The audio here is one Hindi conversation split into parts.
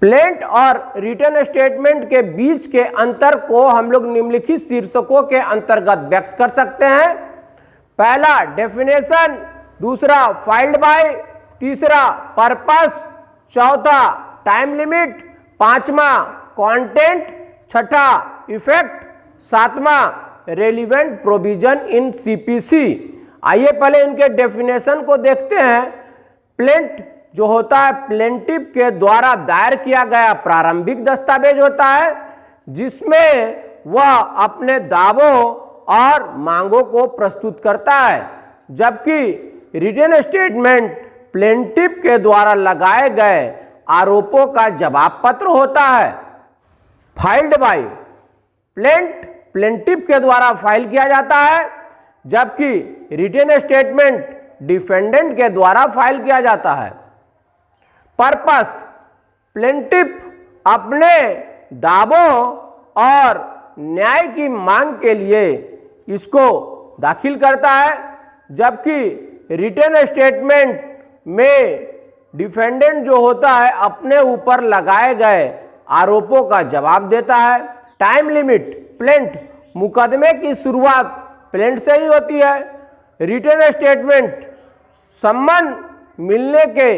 प्लेंट और रिटन स्टेटमेंट के बीच के अंतर को हम लोग निम्नलिखित शीर्षकों के अंतर्गत व्यक्त कर सकते हैं। पहला डेफिनेशन, दूसरा फाइल्ड बाय, तीसरा पर्पस, चौथा टाइम लिमिट, पांचवा कंटेंट, छठा इफेक्ट, सातवां रेलिवेंट प्रोविजन इन सीपीसी। आइए पहले इनके डेफिनेशन को देखते हैं। प्लेंट जो होता है प्लेंटिव के द्वारा दायर किया गया प्रारंभिक दस्तावेज होता है जिसमें वह अपने दावों और मांगों को प्रस्तुत करता है, जबकि रिटन स्टेटमेंट प्लेंटिव के द्वारा लगाए गए आरोपों का जवाब पत्र होता है। फाइल्ड बाय, प्लेंटिव के द्वारा फाइल किया जाता है, जबकि रिटन स्टेटमेंट डिफेंडेंट के द्वारा फाइल किया जाता है। पर्पस, प्लेंटिव अपने दावों और न्याय की मांग के लिए इसको दाखिल करता है, जबकि रिटन स्टेटमेंट में डिफेंडेंट जो होता है अपने ऊपर लगाए गए आरोपों का जवाब देता है। टाइम लिमिट, प्लेंट मुकदमे की शुरुआत प्लेंट से ही होती है। रिटन स्टेटमेंट सम्मन मिलने के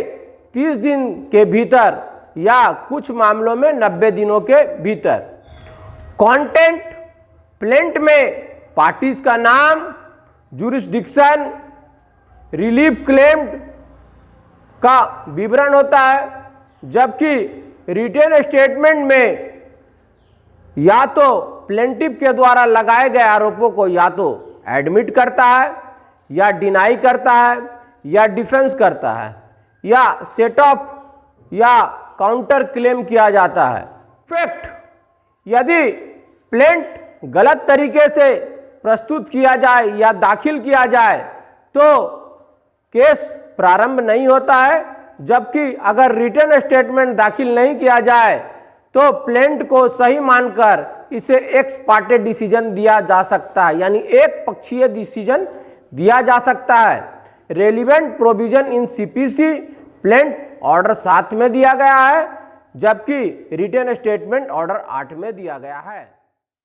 30 दिन के भीतर या कुछ मामलों में 90 दिनों के भीतर। कंटेंट, प्लेंट में पार्टीज का नाम, जुरिस्डिक्शन, रिलीफ क्लेम्ड का विवरण होता है, जबकि रिटन स्टेटमेंट में या तो प्लेंटिव के द्वारा लगाए गए आरोपों को या तो एडमिट करता है या डिनाई करता है या डिफेंस करता है या सेट ऑफ या काउंटर क्लेम किया जाता है। इफेक्ट, यदि प्लेंट गलत तरीके से प्रस्तुत किया जाए या दाखिल किया जाए तो केस प्रारंभ नहीं होता है, जबकि अगर रिटन स्टेटमेंट दाखिल नहीं किया जाए तो प्लेंट को सही मानकर इसे एक्स पार्टे डिसीजन दिया जा सकता है, यानी एक पक्षीय डिसीजन दिया जा सकता है। Relevant provision in CPC, plaint order 7 में दिया गया है, जबकि रिटन स्टेटमेंट ऑर्डर 8 में दिया गया है।